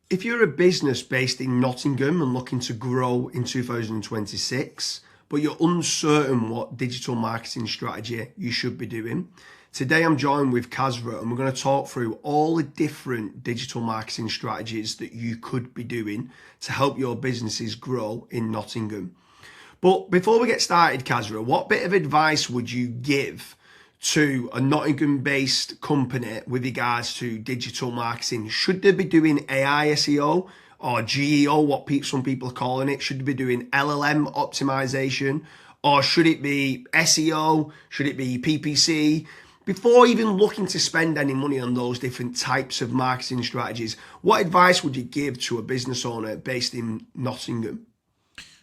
If you're a business based in Nottingham and looking to grow in 2026, but you're uncertain what digital marketing strategy you should be doing, today I'm joined with Kazra and we're going to talk through all the different digital marketing strategies that you could be doing to help your businesses grow in Nottingham. But before we get started, Kazra, what bit of advice would you give to a Nottingham-based company with regards to digital marketing? Should they be doing AI SEO or GEO, what some people are calling it? Should they be doing LLM optimization, or should it be SEO? Should it be PPC? Before even looking to spend any money on those different types of marketing strategies, what advice would you give to a business owner based in Nottingham?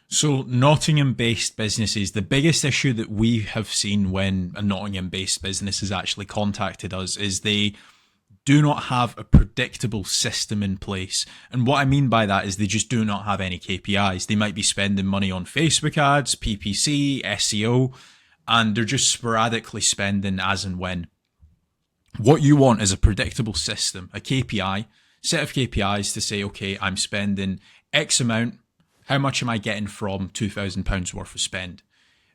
So Nottingham-based businesses, the biggest issue that we have seen when a Nottingham-based business has actually contacted us is they do not have a predictable system in place. And what I mean by that is they just do not have any KPIs. They might be spending money on Facebook ads, PPC, SEO, and they're just sporadically spending as and when. What you want is a predictable system, a KPI, set of KPIs to say, okay, I'm spending X amount. How much am I getting from £2,000 worth of spend?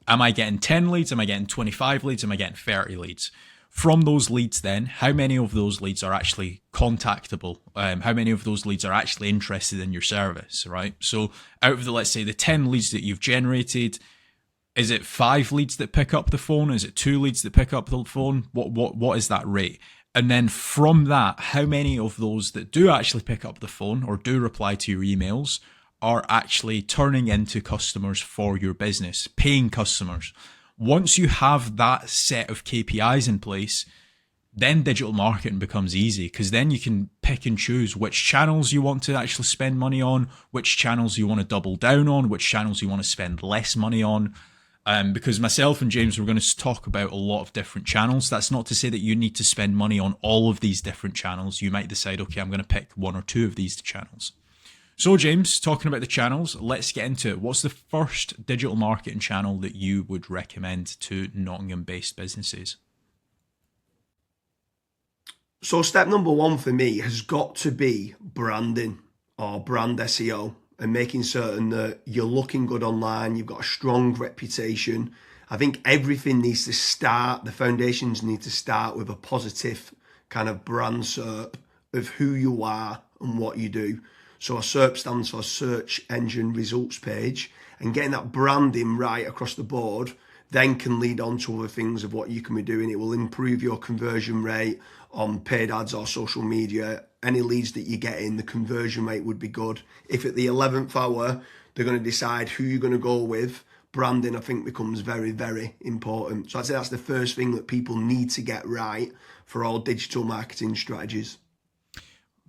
Am I getting 10 leads? Am I getting 25 leads? Am I getting 30 leads? From those leads then, how many of those leads are actually contactable? How many of those leads are actually interested in your service, right? So out of let's say the 10 leads that you've generated, is it 5 leads that pick up the phone? Is it 2 leads that pick up the phone? What is that rate? And then from that, how many of those that do actually pick up the phone or do reply to your emails are actually turning into customers for your business, paying customers? Once you have that set of KPIs in place, then digital marketing becomes easy, because then you can pick and choose which channels you want to actually spend money on, which channels you want to double down on, which channels you want to spend less money on. Because myself and James, we're going to talk about a lot of different channels. That's not to say that you need to spend money on all of these different channels. You might decide, okay, I'm going to pick 1 or 2 of these channels. So James, talking about the channels, let's get into it. What's the first digital marketing channel that you would recommend to Nottingham-based businesses? So step number 1 for me has got to be branding or brand SEO, and making certain that you're looking good online, you've got a strong reputation. I think everything needs to start, the foundations need to start with a positive kind of brand SERP of who you are and what you do. So a SERP stands for Search Engine Results Page, and getting that branding right across the board then can lead on to other things of what you can be doing. It will improve your conversion rate on paid ads or social media. Any leads that you get in, the conversion rate would be good. If at the 11th hour, they're going to decide who you're going to go with, branding, I think, becomes very, very important. So I'd say that's the first thing that people need to get right for all digital marketing strategies.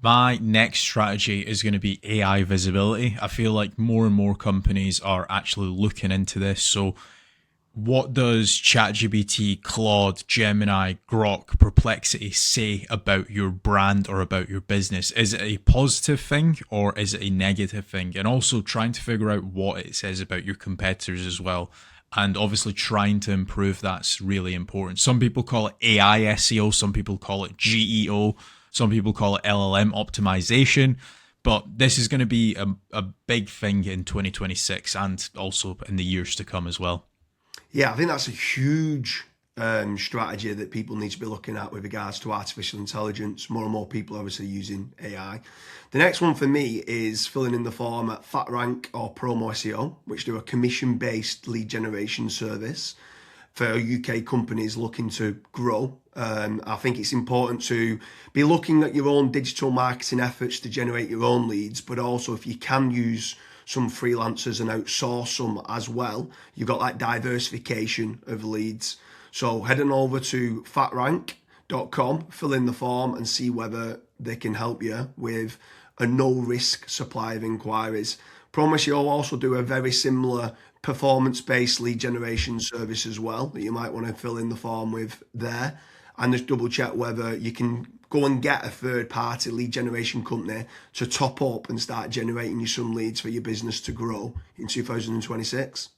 My next strategy is going to be AI visibility. I feel like more and more companies are actually looking into this. So what does ChatGPT, Claude, Gemini, Grok, Perplexity say about your brand or about your business? Is it a positive thing or is it a negative thing? And also trying to figure out what it says about your competitors as well. And obviously trying to improve that's really important. Some people call it AI SEO, some people call it GEO, some people call it LLM optimization. But this is going to be a big thing in 2026 and also in the years to come as well. Yeah, I think that's a huge strategy that people need to be looking at with regards to artificial intelligence. More and more people are obviously using AI. The next one for me is filling in the form at FatRank or Promo SEO, which do a commission-based lead generation service for UK companies looking to grow. I think it's important to be looking at your own digital marketing efforts to generate your own leads, but also if you can use some freelancers and outsource some as well, you've got that diversification of leads. So head on over to fatrank.com, fill in the form and see whether they can help you with a no-risk supply of inquiries. Promise you'll also do a very similar performance-based lead generation service as well that you might want to fill in the form with there, and just double check whether you can go and get a third-party lead generation company to top up and start generating you some leads for your business to grow in 2026.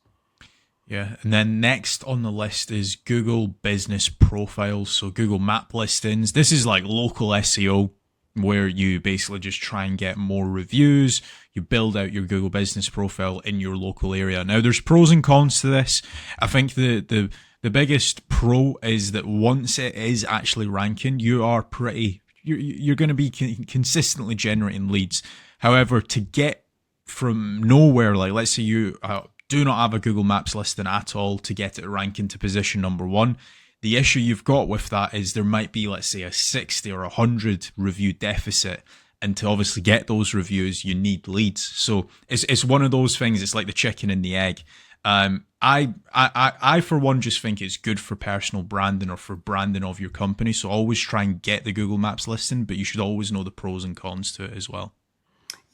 Yeah, and then next on the list is Google Business Profiles, so Google Map listings. This is like local SEO where you basically just try and get more reviews. You build out your Google business profile in your local area. Now, there's pros and cons to this. I think the biggest pro is that once it is actually ranking, you're going to be consistently generating leads. However, to get from nowhere, like let's say you do not have a Google Maps listing at all, to get it ranking to position number 1, the issue you've got with that is there might be, let's say, a 60 or 100 review deficit. And to obviously get those reviews, you need leads. So it's one of those things. It's like the chicken and the egg. I for one just think it's good for personal branding or for branding of your company. So always try and get the Google Maps listing, but you should always know the pros and cons to it as well.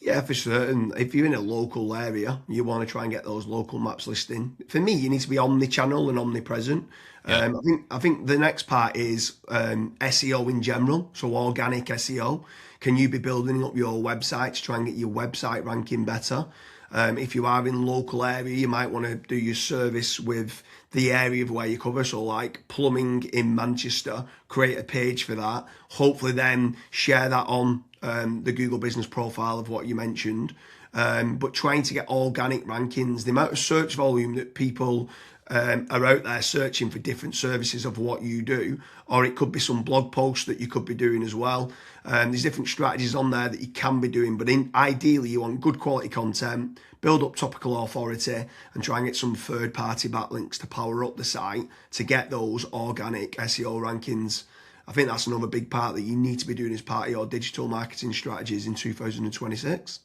Yeah, for certain. If you're in a local area, you want to try and get those local maps listing. For me, you need to be omni-channel and omnipresent. Yeah. I think the next part is SEO in general, so organic SEO. Can you be building up your website to try and get your website ranking better? If you are in local area, you might want to do your service with the area of where you cover. So like plumbing in Manchester, create a page for that. Hopefully then share that on the Google business profile of what you mentioned. But trying to get organic rankings, the amount of search volume that people are out there searching for different services of what you do, or it could be some blog posts that you could be doing as well. There's different strategies on there that you can be doing, but ideally you want good quality content, build up topical authority, and try and get some third-party backlinks to power up the site to get those organic SEO rankings. I think that's another big part that you need to be doing as part of your digital marketing strategies in 2026.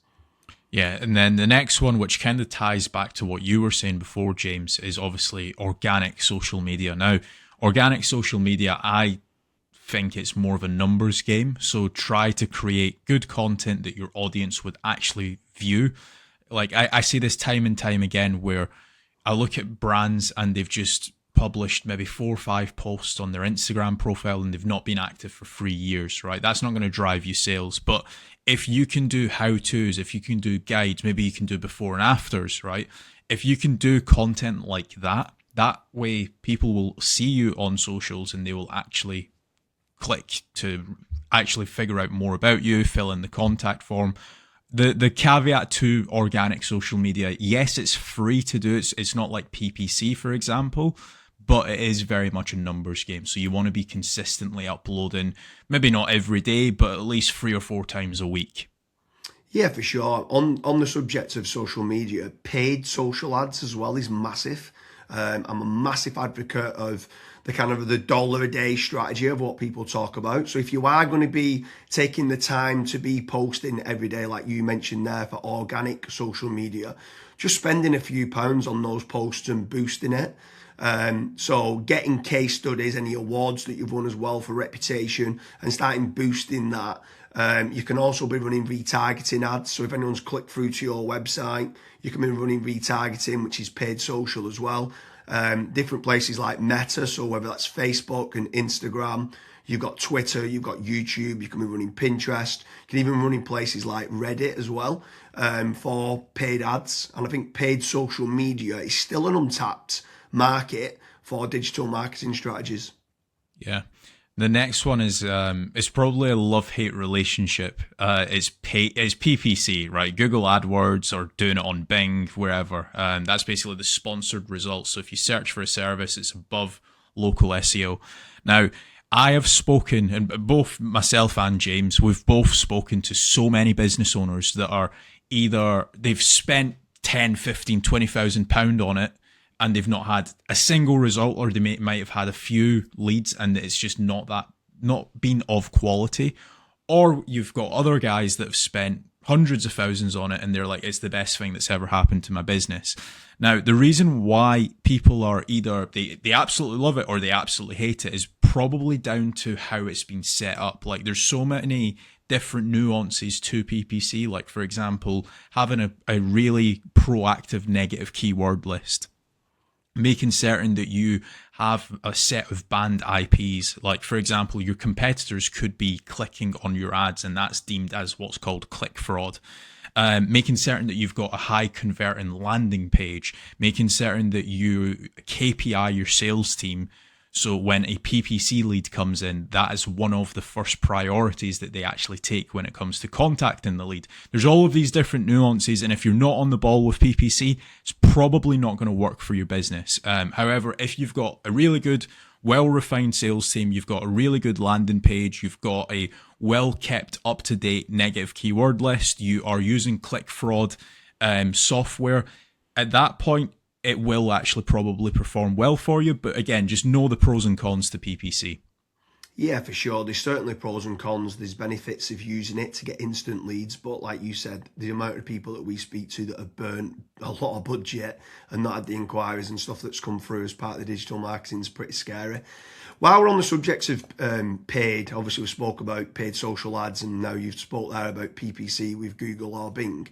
Yeah, and then the next one, which kind of ties back to what you were saying before, James, is obviously organic social media. Now, organic social media, I think it's more of a numbers game. So try to create good content that your audience would actually view. Like I see this time and time again where I look at brands and they've just published maybe 4 or 5 posts on their Instagram profile and they've not been active for 3 years, right? That's not going to drive you sales. But if you can do how-tos, if you can do guides, maybe you can do before and afters, right? If you can do content like that, that way people will see you on socials and they will actually click to actually figure out more about you, fill in the contact form. The caveat to organic social media, yes, it's free to do. It's not like PPC, for example, but it is very much a numbers game. So you want to be consistently uploading, maybe not every day, but at least 3 or 4 times a week. Yeah, for sure. On the subject of social media, paid social ads as well is massive. I'm a massive advocate of the kind of the dollar a day strategy of what people talk about. So if you are going to be taking the time to be posting every day, like you mentioned there, for organic social media, just spending a few pounds on those posts and boosting it. So getting case studies, any awards that you've won as well for reputation, and starting boosting that. You can also be running retargeting ads. So if anyone's clicked through to your website, you can be running retargeting, which is paid social as well. Different places like Meta, so whether that's Facebook and Instagram, you've got Twitter, you've got YouTube, you can be running Pinterest, you can even run in places like Reddit as well, for paid ads. And I think paid social media is still an untapped market for digital marketing strategies. Yeah. The next one is it's probably a love-hate relationship. It's PPC, right? Google AdWords or doing it on Bing, wherever. That's basically the sponsored results. So if you search for a service, it's above local SEO. Now, I have spoken, and both myself and James, we've both spoken to so many business owners that are either they've spent 10, 15, 20,000 pound on it, and they've not had a single result, or they might have had a few leads and it's just not been of quality. Or you've got other guys that have spent hundreds of thousands on it and they're like, it's the best thing that's ever happened to my business. Now, the reason why people are either they absolutely love it or they absolutely hate it is probably down to how it's been set up. Like there's so many different nuances to PPC. Like for example, having a really proactive negative keyword list, making certain that you have a set of banned IPs. Like, for example, your competitors could be clicking on your ads and that's deemed as what's called click fraud. Making certain that you've got a high converting landing page, making certain that you KPI your sales team So when a PPC lead comes in, that is one of the first priorities that they actually take when it comes to contacting the lead. There's all of these different nuances, and if you're not on the ball with PPC, it's probably not going to work for your business. However, if you've got a really good, well-refined sales team, you've got a really good landing page, you've got a well-kept, up-to-date negative keyword list, you are using click fraud software, at that point, it will actually probably perform well for you. But again, just know the pros and cons to PPC. Yeah, for sure. There's certainly pros and cons. There's benefits of using it to get instant leads. But like you said, the amount of people that we speak to that have burnt a lot of budget and not had the inquiries and stuff that's come through as part of the digital marketing is pretty scary. While we're on the subject of paid, obviously we spoke about paid social ads, and now you've spoke there about PPC with Google or Bing.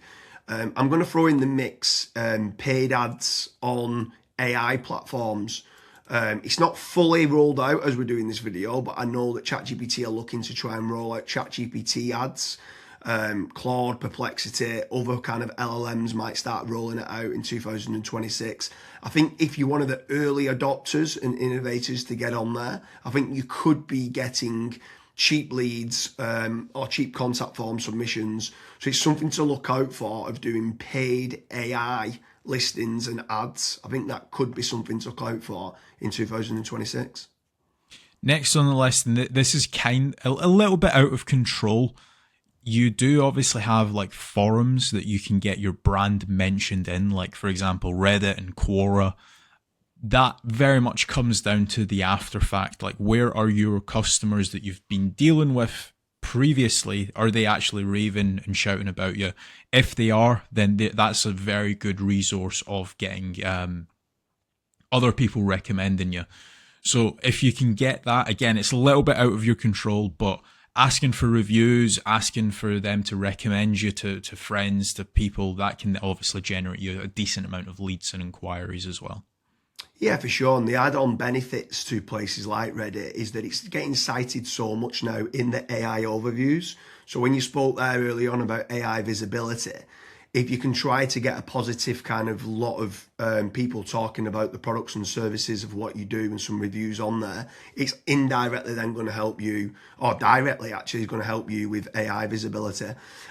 I'm going to throw in the mix paid ads on AI platforms. It's not fully rolled out as we're doing this video, but I know that ChatGPT are looking to try and roll out ChatGPT ads. Claude, Perplexity, other kind of LLMs might start rolling it out in 2026. I think if you're one of the early adopters and innovators to get on there, I think you could be getting cheap leads or cheap contact form submissions. So it's something to look out for of doing paid AI listings and ads. I think that could be something to look out for in 2026. Next on the list, and this is a little bit out of control. You do obviously have like forums that you can get your brand mentioned in, like for example, Reddit and Quora. That very much comes down to the after fact, like where are your customers that you've been dealing with previously? Are they actually raving and shouting about you? If they are, then that's a very good resource of getting other people recommending you. So if you can get that, again, it's a little bit out of your control, but asking for reviews, asking for them to recommend you to friends, to people, that can obviously generate you a decent amount of leads and inquiries as well. Yeah, for sure. And the add-on benefits to places like Reddit is that it's getting cited so much now in the AI overviews. So when you spoke there early on about AI visibility, if you can try to get a positive kind of lot of people talking about the products and services of what you do and some reviews on there, it's indirectly then going to help you, or directly actually is going to help you with AI visibility.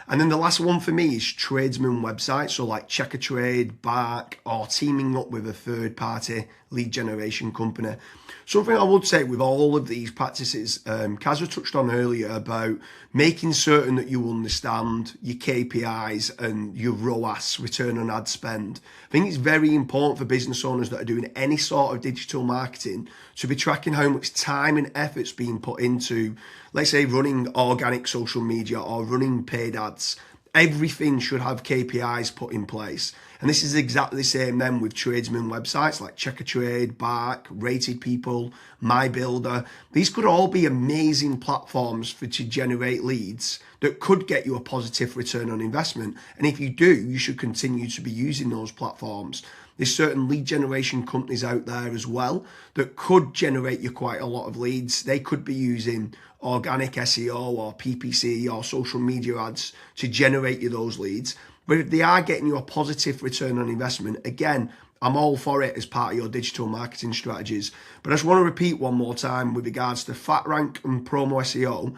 And then the last one for me is tradesman websites, so like Checker Trade, Bark, or teaming up with a third party lead generation company. Something I would say with all of these practices, Kazra touched on earlier about making certain that you understand your KPIs and your ROAS, return on ad spend. I think it's very important for business owners that are doing any sort of digital marketing to be tracking how much time and effort's being put into, let's say, running organic social media or running paid ads. Everything should have KPIs put in place. And this is exactly the same then with tradesman websites like Checker Trade, Bark, Rated People, My Builder. These could all be amazing platforms to generate leads that could get you a positive return on investment. And if you do, you should continue to be using those platforms. There's certain lead generation companies out there as well that could generate you quite a lot of leads. They could be using organic SEO or PPC or social media ads to generate you those leads. But if they are getting you a positive return on investment, again, I'm all for it as part of your digital marketing strategies. But I just want to repeat one more time with regards to FatRank and Promo SEO.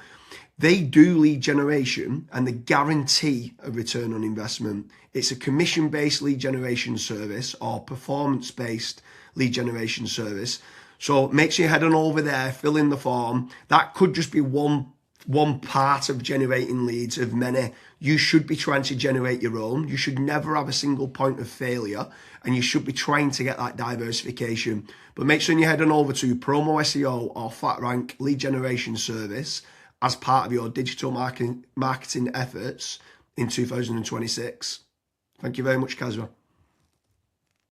They do lead generation and they guarantee a return on investment. It's a commission-based lead generation service or performance-based lead generation service. So make sure you head on over there, fill in the form. That could just be one part of generating leads of many. You should be trying to generate your own. You should never have a single point of failure, and you should be trying to get that diversification. But make sure you head on over to Promo SEO or FatRank lead generation service as part of your digital marketing efforts in 2026. Thank you very much, Kazra.